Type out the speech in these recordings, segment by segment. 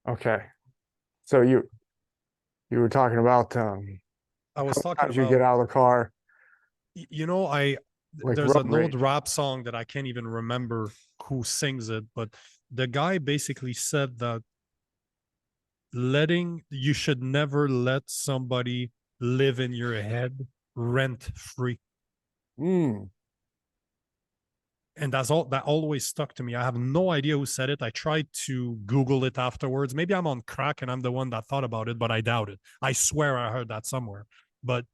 Okay. So you were talking about I how was many talking times you get about, out of the car, like there's road an old rage. rap song that I can't even remember who sings it, but the guy basically said that you should never let somebody live in your head rent free. Mm, And that's all that always stuck to me. I have no idea who said it. I tried to Google it afterwards. Maybe I'm on crack and I'm the one that thought about it, but I doubt it. I swear I heard that somewhere. But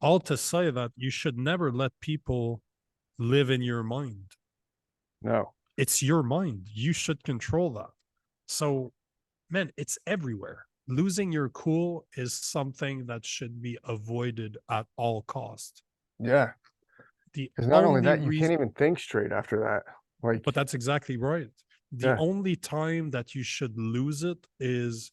all to say that you should never let people live in your mind. no. It's your mind. You should control that. So, man, it's everywhere. Losing your cool is something that should be avoided at all cost. Yeah. The Because not only only that, you can't reason, even think straight after that. Like, but that's exactly right. The yeah. only time that you should lose it is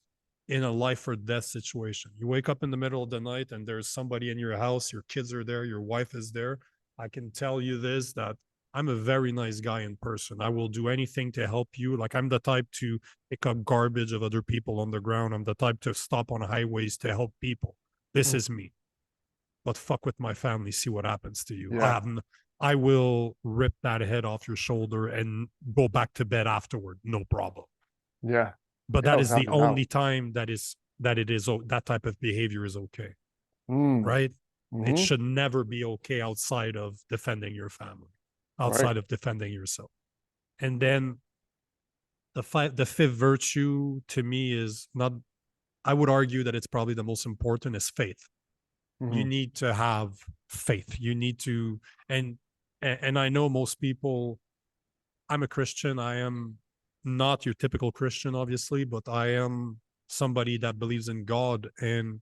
in a life or death situation. You wake up in the middle of the night and there's somebody in your house, your kids are there, your wife is there. I can tell you this, that I'm a very nice guy in person. I will do anything to help you. Like, I'm the type to pick up garbage of other people on the ground. I'm the type to stop on highways to help people. This Mm, is me. But fuck with my family, see what happens to you. yeah. I will rip that head off your shoulder and go back to bed afterward, no problem. Yeah. But Yeah, that is the without a doubt. only time that it is that type of behavior is okay, Mm, right? It mm-hmm. should never be okay outside of defending your family, Right. outside of defending yourself. And then the fifth virtue to me is not. I would argue that it's probably the most important is faith. You Mm-hmm. need to have faith. You need to, and and I know most people. I'm a Christian. I am not your typical Christian, obviously, but I am somebody that believes in God. And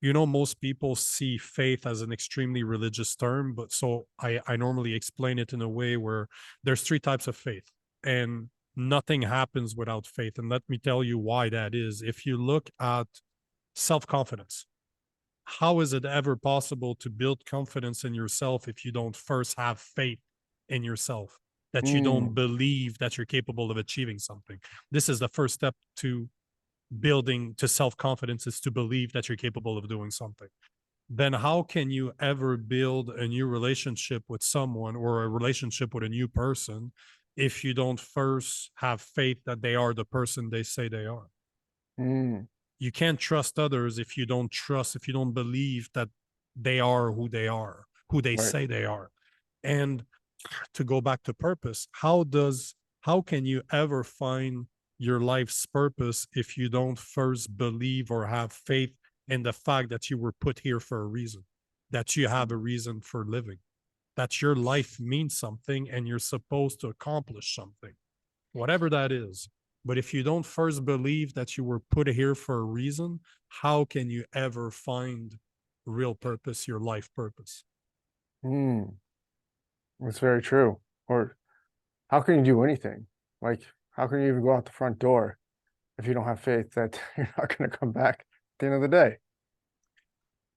most people see faith as an extremely religious term, but so I normally explain it in a way where there's three types of faith, and nothing happens without faith. And let me tell you why that is. If you look at self-confidence, how is it ever possible to build confidence in yourself if you don't first have faith in yourself, that you don't Mm, believe that you're capable of achieving something? This is the first step to building to self-confidence, is to believe that you're capable of doing something. Then how can you ever build a new relationship with someone or a relationship with a new person if you don't first have faith that they are the person they say they are? mm, You can't trust others if you don't believe that they are who they right. say they are. And to go back to purpose, how can you ever find your life's purpose if you don't first believe or have faith in the fact that you were put here for a reason, that you have a reason for living, that your life means something and you're supposed to accomplish something, whatever that is. But if you don't first believe that you were put here for a reason, how can you ever find real purpose, your life purpose? Mm, that's very true. Or how can you do anything? Like, how can you even go out the front door if you don't have faith that you're not going to come back at the end of the day?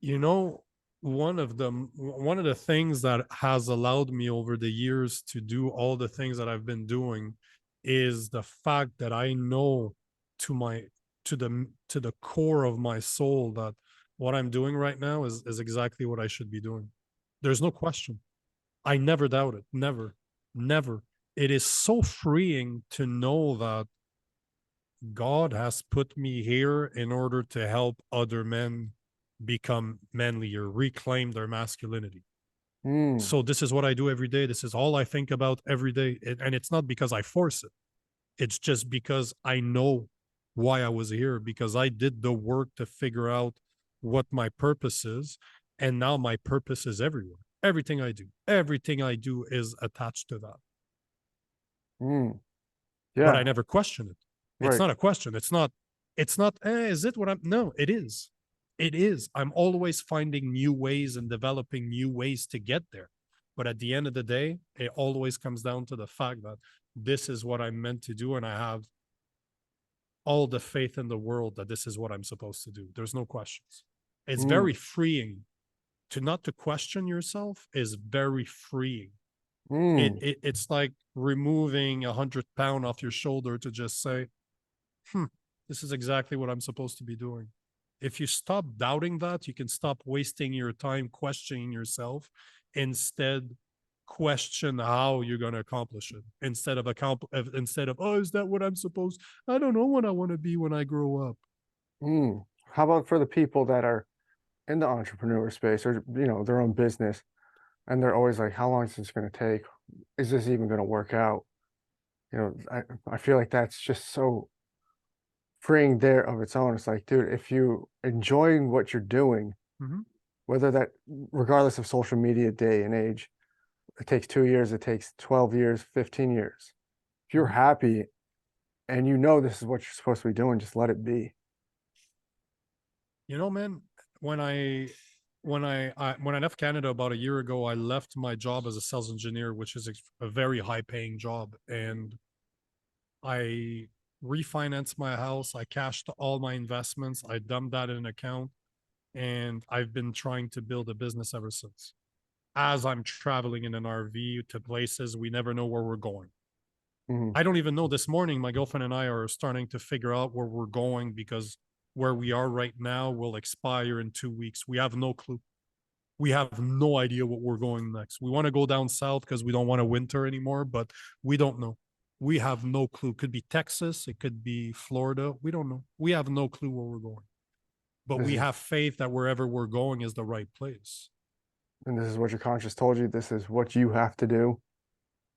You know, one of the things that has allowed me over the years to do all the things that I've been doing is the fact that I know to my to the core of my soul that what I'm doing right now is exactly what I should be doing. There's no question. I never doubt it. Never. Never. It is so freeing to know that God has put me here in order to help other men become manlier, reclaim their masculinity. Mm, So this is what I do every day. This is all I think about every day. And it's not because I force it. It's just because I know why I was here, because I did the work to figure out what my purpose is. And now my purpose is everywhere. Everything I do is attached to that. mm, But I yeah, never question it. It's right. not a question. It's not, is it what I'm, no, it is. It is. I'm always finding new ways and developing new ways to get there. But at the end of the day, it always comes down to the fact that this is what I'm meant to do. And I have all the faith in the world that this is what I'm supposed to do. There's no questions. It's Mm, very freeing to not to question yourself is very freeing. mm, It's like removing 100 pounds off your shoulder to just say, hmm, this is exactly what I'm supposed to be doing. If you stop doubting that, you can stop wasting your time questioning yourself. Instead, question how you're going to accomplish it. Instead of, oh, is that what I'm supposed? I don't know what I want to be when I grow up. How about for the people that are in the entrepreneur space, or their own business, and they're always like, how long is this going to take? Is this even going to work out? I feel like that's just so freeing there of its own. It's like, dude, if you enjoying what you're doing, Mm-hmm. whether that, regardless of social media day and age, it takes 2 years, it takes 12 years, 15 years. If you're Mm-hmm. happy and this is what you're supposed to be doing, just let it be. Man, when I left Canada about a year ago, I left my job as a sales engineer, which is a very high paying job, and I refinanced my house. I cashed all my investments. I dumped that in an account, and I've been trying to build a business ever since. As I'm traveling in an RV to places we never know where we're going. Mhm. I don't even know. This morning, my girlfriend and I are starting to figure out where we're going because where we are right now will expire in 2 weeks. We have no clue. We have no idea what we're going next. We want to go down south because we don't want to winter anymore, but we don't know. We have no clue. Could be Texas, it could be Florida. We don't know. We have no clue where we're going. But This we is have faith that wherever we're going is the right place. and this is what your conscience told you. This is what you have to do.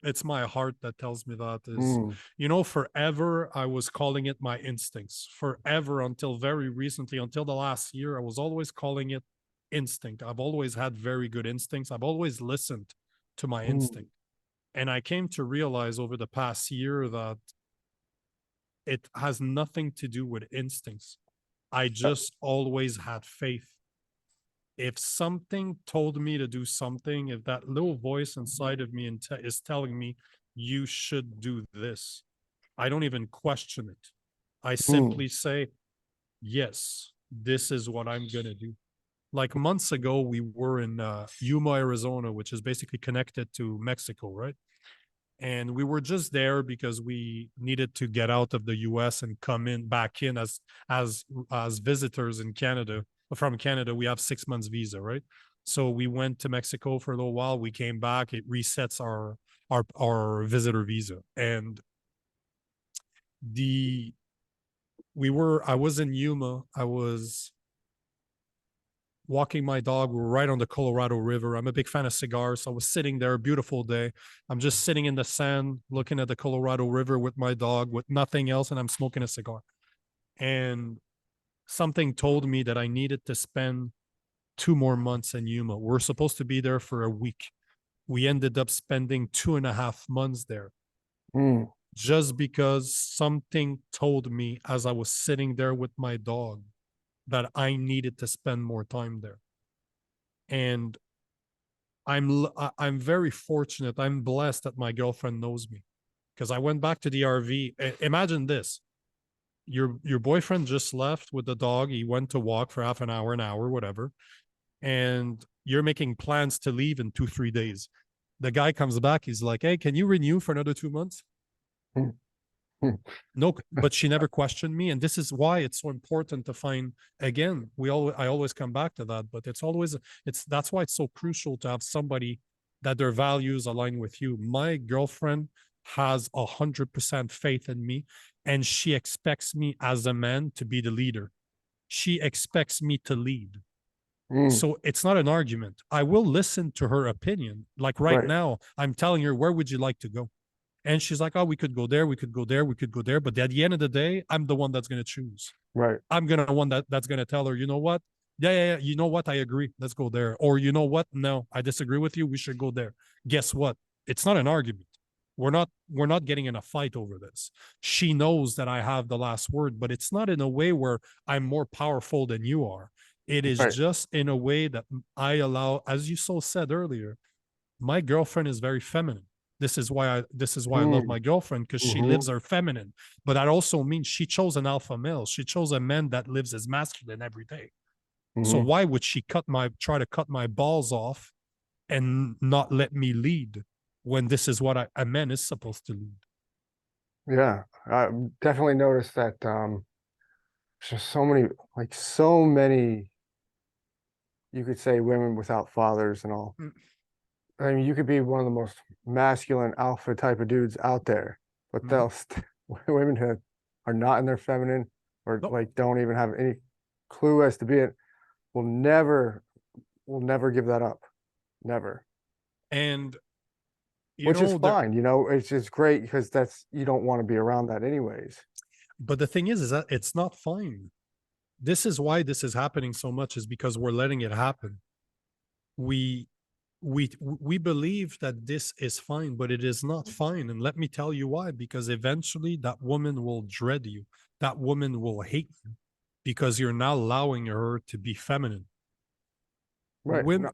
It's my heart that tells me that is, Mm, forever I was calling it my instincts. Forever until very recently, until the last year, I was always calling it instinct. I've always had very good instincts. I've always listened to my mm. instinct. And I came to realize over the past year that it has nothing to do with instincts. I Uh, just always had faith. If something told me to do something, if that little voice inside of me is telling me you should do this, I don't even question it. I mm, simply say, yes, this is what I'm going to do. Like months ago, we were in Yuma, Arizona, which is basically connected to Mexico, right? And we were just there because we needed to get out of the US and come in back in as visitors in Canada. From Canada, we have 6 months visa, right? So we went to Mexico for a little while. We came back. It resets our visitor visa. And the I was in Yuma. I was walking my dog. We were right on the Colorado River. I'm a big fan of cigars. So I was sitting there, beautiful day. I'm just sitting in the sand, looking at the Colorado River with my dog, with nothing else, and I'm smoking a cigar. And something told me that I needed to spend 2 more months in Yuma. We're supposed to be there for a week. We ended up spending 2.5 months there mm. just because something told me as I was sitting there with my dog that I needed to spend more time there. And I'm very fortunate. I'm blessed that my girlfriend knows me because I went back to the RV. Imagine this: your boyfriend just left with the dog. He went to walk for half an hour, whatever, and you're making plans to leave in 2-3 days. The guy comes back. He's like, "Hey, can you renew for another 2 months?" Mm, mm. No, but she never questioned me, and this is why it's so important to find. Again, I always come back to that, but that's why it's so crucial to have somebody that their values align with you. My girlfriend has 100% faith in me, and she expects me as a man to be the leader. She expects me to lead. Mm. So it's not an argument. I will listen to her opinion. Like right Right, now, I'm telling her, where would you like to go? And she's like, oh, we could go there, we could go there, we could go there. But at the end of the day, I'm the one that's going to choose. right. I'm going to one that's going to tell her, you know what? Yeah. You know what? I agree. Let's go there. Or you know what? No, I disagree with you. We should go there. Guess what? It's not an argument. We're not getting in a fight over this. She knows that I have the last word, but it's not in a way where I'm more powerful than you are. It is Right. just in a way that I allow, as you so said earlier, my girlfriend is very feminine. This is why I love Mm, my girlfriend, because she mhm, lives her feminine. But that also means she chose an alpha male. She chose a man that lives as masculine every day. So mhm. why would she try to cut my balls off and not let me lead when this is what a man is supposed to lead? Yeah, I definitely noticed that. There's just so many, like so many, you could say women without fathers and all. Mm, I mean, you could be one of the most masculine alpha type of dudes out there, but mhm. women who are not in their feminine or No, like don't even have any clue as to be it will never give that up. Never. and you Which is know there, fine, it's just great because that's you don't want to be around that anyways. but the thing is that it's not fine. This is why this is happening so much, is because we're letting it happen. We we believe that this is fine, but it is not fine. And let me tell you why. Because eventually that woman will dread you. That woman will hate you because you're not allowing her to be feminine. Right. No, Women,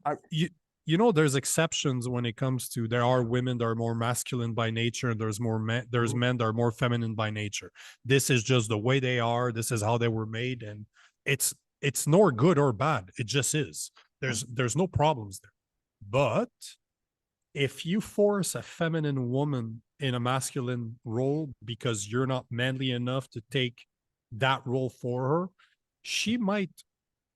you know, there's exceptions when it comes to, there are women that are more masculine by nature, and there's mhm. men that are more feminine by nature. This is just the way they are. This is how they were made, and it's nor good or bad. It just is. There's no problems there. But if you force a feminine woman in a masculine role because you're not manly enough to take that role for her, she might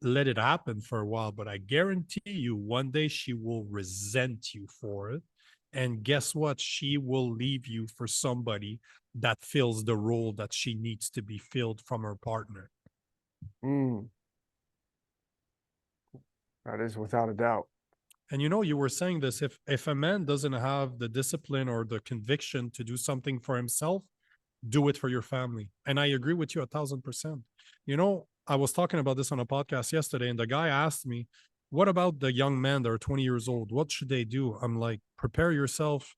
let it happen for a while, but I guarantee you one day she will resent you for it. And guess what? She will leave you for somebody that fills the role that she needs to be filled from her partner. Mm, that is without a doubt. And you know, you were saying this, if a man doesn't have the discipline or the conviction to do something for himself, do it for your family. And I agree with you 1,000%. You know, I was talking about this on a podcast yesterday, and the guy asked me, what about the young men that are 20 years old? What should they do? I'm like, prepare yourself,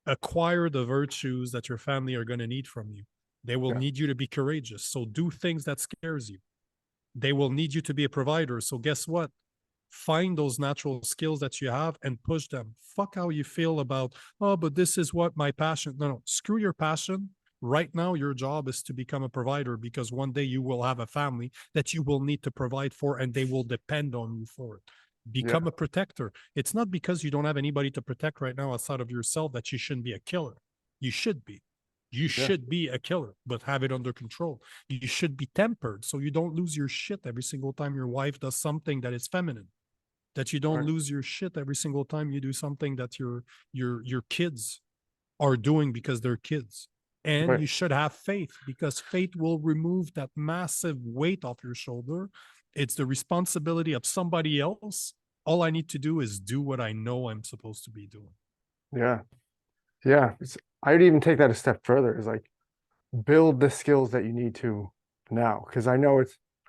acquire the virtues that your family are going to need from you. They will Yeah. need you to be courageous. So do things that scares you. They will need you to be a provider. So guess what? Find those natural skills that you have and push them. Fuck how you feel about, oh, but this is what my passion. No, no, screw your passion. Right now, your job is to become a provider, because one day you will have a family that you will need to provide for, and they will depend on you for it. Become Yeah. a protector. It's not because you don't have anybody to protect right now outside of yourself that you shouldn't be a killer. You should be. You Yeah. should be a killer, but have it under control. You should be tempered so you don't lose your shit every single time your wife does something that is feminine, that you don't Right. lose your shit every single time you do something that your kids are doing because they're kids. And Right. you should have faith, because faith will remove that massive weight off your shoulder. It's the responsibility of somebody else. All I need to do is do what I know I'm supposed to be doing. Yeah. Yeah. I'd even take that a step further is like build the skills that you need to now. Cause I know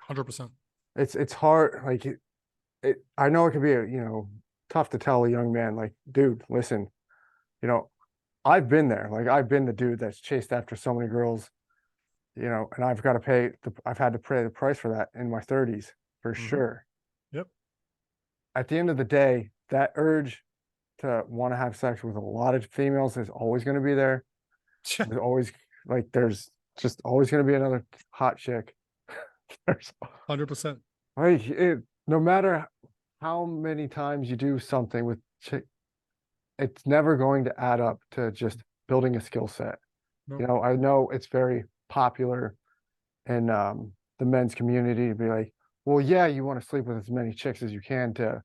100%. it's hard. Like I know it can be tough to tell a young man, like, dude, listen, you know, I've been there. Like I've been the dude that's chased after so many girls, and I've had to pay the price for that in my 30s for Mm-hmm. sure. Yep. At the end of the day, that urge to want to have sex with a lot of females is always going to be there. There's always there's just always going to be another hot chick. There's 100%. like no matter how many times you do something with chick, it's never going to add up to just building a skill set. No. I know it's very popular in the men's community to be like, well, yeah, you want to sleep with as many chicks as you can to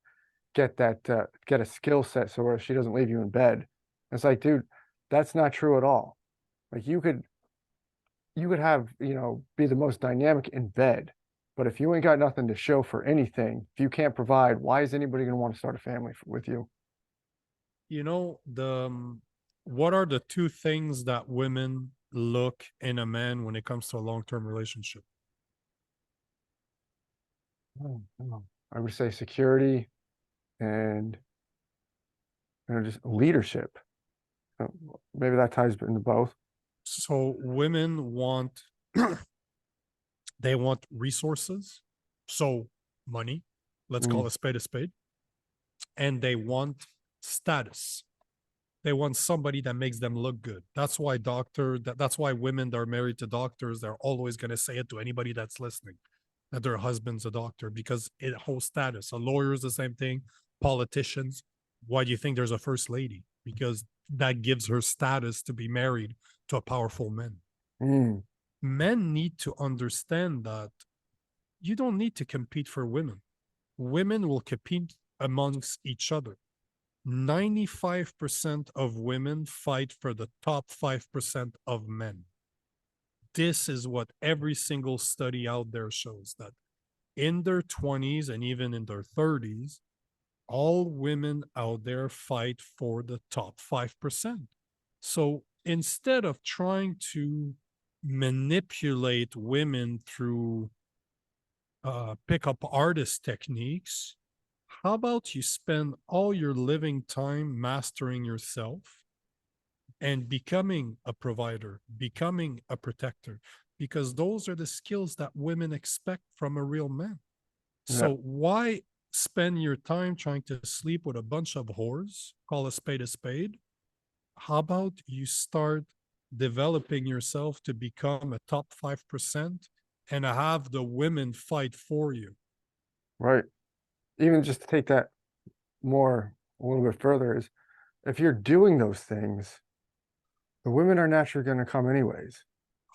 get a skill set so where she doesn't leave you in bed. It's like, dude, that's not true at all. Like you could have, be the most dynamic in bed, but if you ain't got nothing to show for anything, if you can't provide, why is anybody going to want to start a family with you? You know, what are the two things that women look in a man when it comes to a long-term relationship? Oh. I would say security and just leadership. Uh, Maybe that ties into both. So women want they want resources, so money, let's call Mm, a spade, and they want status. They want somebody that makes them look good. That's why women that are married to doctors, they're always going to say it to anybody that's listening, that their husband's a doctor, because it holds status. A lawyer is the same thing. Politicians. Why do you think there's a first lady? Because that gives her status to be married to a powerful man. mm, Men need to understand that you don't need to compete for women. Women will compete amongst each other. 95% of women fight for the top 5% of men. This is what every single study out there shows, that in their 20s and even in their 30s, all women out there fight for the top 5%. So instead of trying to manipulate women through pickup artist techniques, how about you spend all your living time mastering yourself and becoming a provider, becoming a protector, because those are the skills that women expect from a real man. Yeah. So why spend your time trying to sleep with a bunch of whores? Call a spade a spade. How about you start developing yourself to become a top 5% and have the women fight for you? Right. Even just to take that more a little bit further is if you're doing those things, the women are naturally going to come anyways.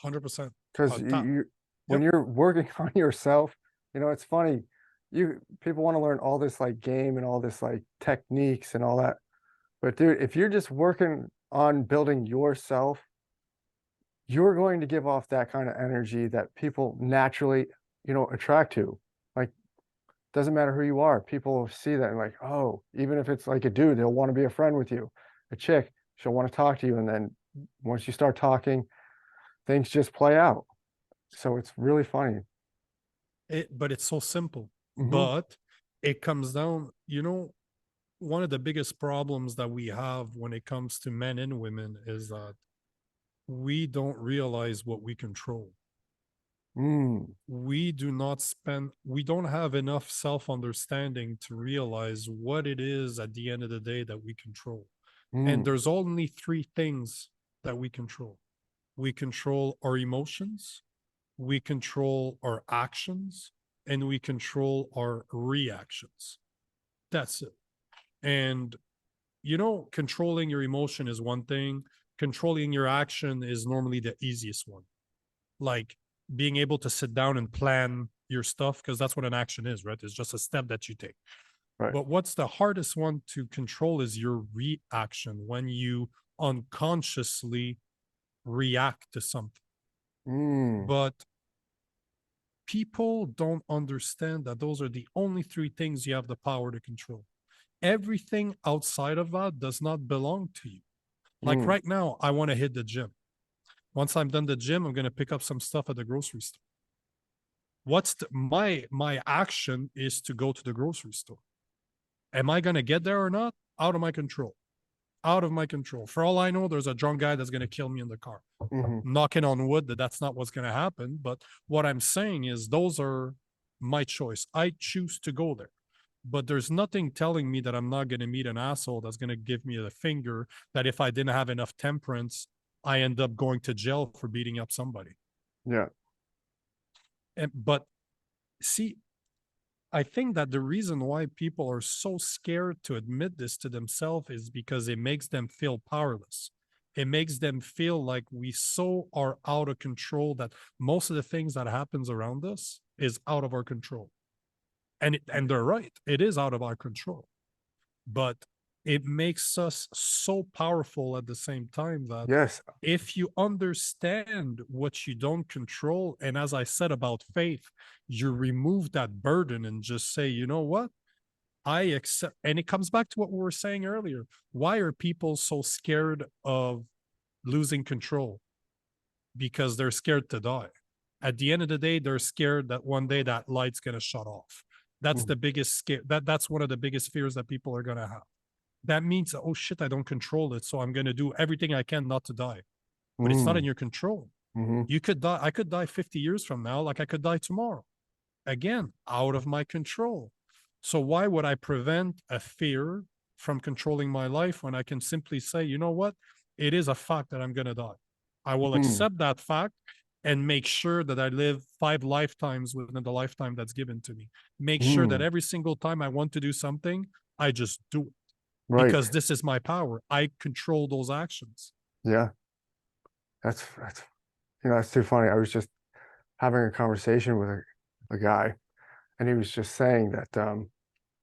100%. Because when Yep. you're working on yourself, it's funny. People want to learn all this like game and all this like techniques and all that. But dude, if you're just working on building yourself, you're going to give off that kind of energy that people naturally, attract to. Like, doesn't matter who you are, people will see that and like, oh, even if it's like a dude, they'll want to be a friend with you. A chick, she'll want to talk to you. And then once you start talking, things just play out. So it's really funny. But it's so simple. Hmm. But it comes down, one of the biggest problems that we have when it comes to men and women is that we don't realize what we control. Mm, We don't have enough self-understanding to realize what it is at the end of the day that we control. And mm, there's only three things that we control. We control our emotions, we control our actions, and we control our reactions. That's it. And controlling your emotion is one thing. Controlling your action is normally the easiest one. Like being able to sit down and plan your stuff, because that's what an action is, right? It's just a step that you take. right. But what's the hardest one to control is your reaction, when you unconsciously react to something. Mm, But people don't understand that those are the only three things you have the power to control. Everything outside of that does not belong to you. Like mm, right now, I want to hit the gym. Once I'm done the gym, I'm going to pick up some stuff at the grocery store. My action is to go to the grocery store. Am I going to get there or not? Out of my control. Out of my control. For all I know, there's a drunk guy that's going to kill me in the car. hmm. Knocking on wood that that's not what's going to happen. But what I'm saying is those are my choice. I choose to go there. But there's nothing telling me that I'm not going to meet an asshole that's going to give me the finger, that if I didn't have enough temperance, I end up going to jail for beating up somebody. Yeah. But see, I think that the reason why people are so scared to admit this to themselves is because it makes them feel powerless. It makes them feel like we so are out of control that most of the things that happens around us is out of our control. And they're right. It is out of our control. But it makes us so powerful at the same time that Yes. if you understand what you don't control, and as I said about faith, you remove that burden and just say, you know what? I accept. And it comes back to what we were saying earlier. Why are people so scared of losing control? Because they're scared to die. At the end of the day, they're scared that one day that light's going to shut off. That's Mm, the biggest scare. That's one of the biggest fears that people are going to have. That means, oh shit, I don't control it. So I'm going to do everything I can not to die. But it's not in mm, your control. hmm. You could die. I could die 50 years from now, like I could die tomorrow. Again, out of my control. So why would I prevent a fear from controlling my life when I can simply say, you know what? It is a fact that I'm going to die. I will Mm, accept that fact and make sure that I live 5 lifetimes within the lifetime that's given to me. Make sure that mm, every single time I want to do something, I just do it, right. because this is my power. I control those actions. Yeah. That's that's too funny. I was just having a conversation with a guy, and he was just saying that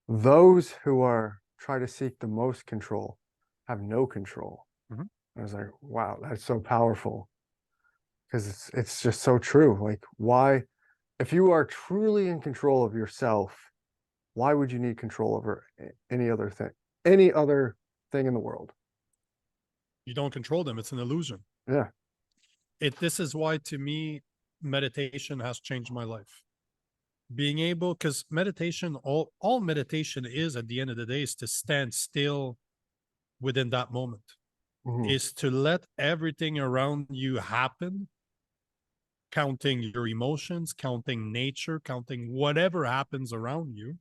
those who are try to seek the most control have no control. Mhm. I was like, wow, that's so powerful because it's just so true. Like, why, if you are truly in control of yourself, why would you need control over any other thing in the world? You don't control them. It's an illusion. Yeah. This is why, to me, meditation has changed my life. Being able, because meditation, all meditation is at the end of the day is to stand still within that moment, Hmm. is to let everything around you happen, counting your emotions, counting nature, counting whatever happens around you,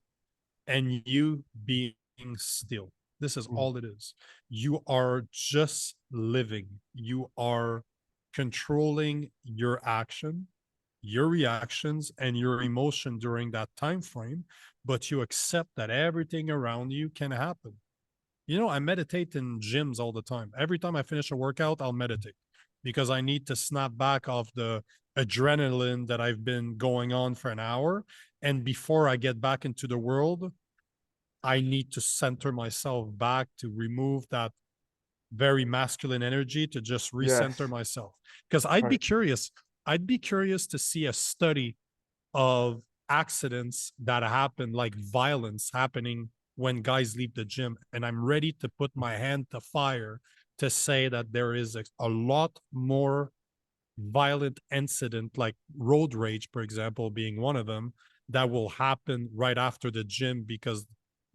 and you being still. This is all it is. You are just living. You are controlling your action, your reactions, and your emotion during that time frame, but you accept that everything around you can happen. You know, I meditate in gyms all the time. Every time I finish a workout, I'll meditate because I need to snap back off the adrenaline that I've been going on for an hour. And before I get back into the world, I need to center myself back to remove that very masculine energy to just recenter Yes. myself. Because I'd be Right. curious. I'd be curious to see a study of accidents that happen, like violence happening when guys leave the gym. And I'm ready to put my hand to fire to say that there is a lot more violent incident, like road rage, for example, being one of them, that will happen right after the gym because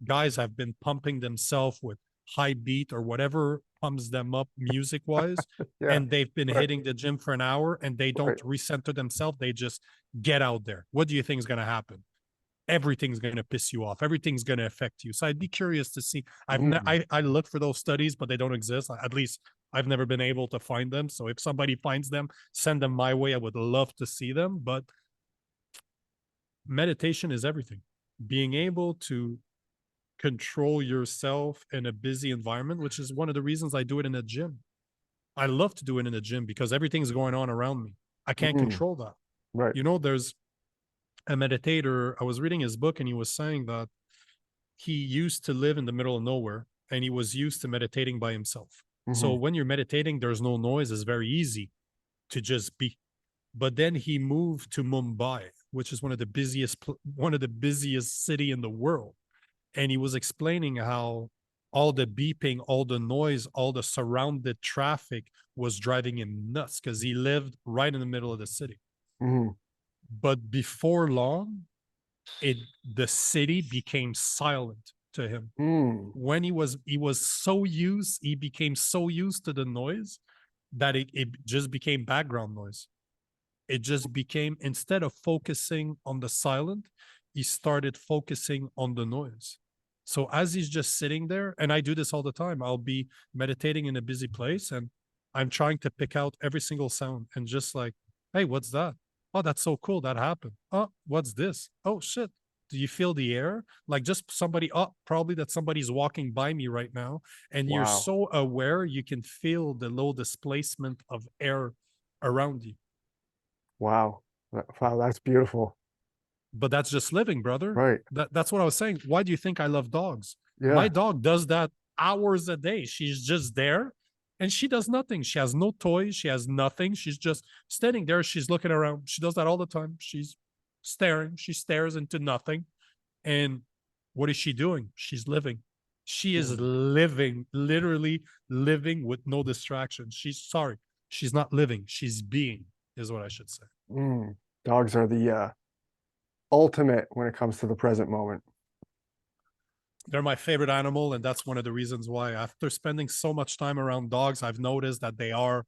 guys have been pumping themselves with high beat or whatever pumps them up music wise. Yeah. And they've been Right. hitting the gym for an hour and they don't Right. recenter themselves. They just get out there. What do you think is going to happen? Everything's going to piss you off. Everything's going to affect you. So I'd be curious to see. Mm. I look for those studies, but they don't exist. At least I've never been able to find them. So if somebody finds them, send them my way. I would love to see them. But meditation is everything. Being able to control yourself in a busy environment, which is one of the reasons I do it in a gym. I love to do it in a gym because everything's going on around me. I can't Mm. control that. Right. You know, there's a meditator. I was reading his book and he was saying that he used to live in the middle of nowhere and he was used to meditating by himself. So Hmm. when you're meditating, there's no noise. It's very easy to just be. But then he moved to Mumbai, which is one of the busiest city in the world. And he was explaining how all the beeping, all the noise, all the surrounded traffic was driving him nuts because he lived right in the middle of the city. Hmm. But before long, it the city became silent to him. Mm. When he became so used to the noise that it just became background noise. It just became, instead of focusing on the silent, he started focusing on the noise. So as he's just sitting there, and I do this all the time, I'll be meditating in a busy place and I'm trying to pick out every single sound and just like, hey, what's that? Oh, that's so cool. That happened. Oh, what's this? Oh, shit. Do you feel the air? Like just somebody, oh, probably that somebody's walking by me right now. And you're Wow. so aware, you can feel the low displacement of air around you. Wow. Wow, that's beautiful. But that's just living, brother. Right. That's what I was saying. Why do you think I love dogs? My Yeah. dog does that hours a day. She's just there and she does nothing. She has no toys. She has nothing. She's just standing there. She's looking around. She does that all the time. She's staring. She stares into nothing. And what is she doing? She's living. She is Mm. living, literally living with no distractions. She's not living. She's being, is what I should say. Mm. Dogs are the ultimate when it comes to the present moment. They're my favorite animal, and that's one of the reasons why, after spending so much time around dogs, I've noticed that they are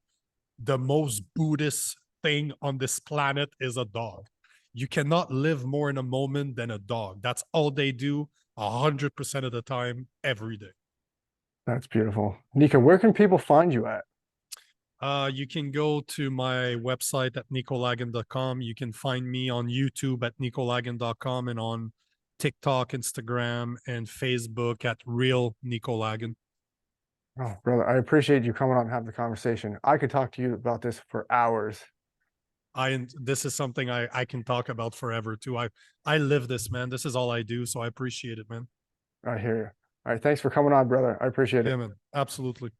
the most Buddhist thing on this planet is a dog. You cannot live more in a moment than a dog. That's all they do 100% of the time, every day. That's beautiful. Nico, where can people find you at? You can go to my website at nicolagan.com. You can find me on YouTube at nicolagan.com and on TikTok, Instagram, and Facebook at Real Nicolagan. Oh, brother, I appreciate you coming on and having the conversation. I could talk to you about this for hours. this is something I can talk about forever too. I live this, man. This is all I do. So I appreciate it, man. I hear you. All right. Thanks for coming on, brother. I appreciate it. Yeah, man. Absolutely.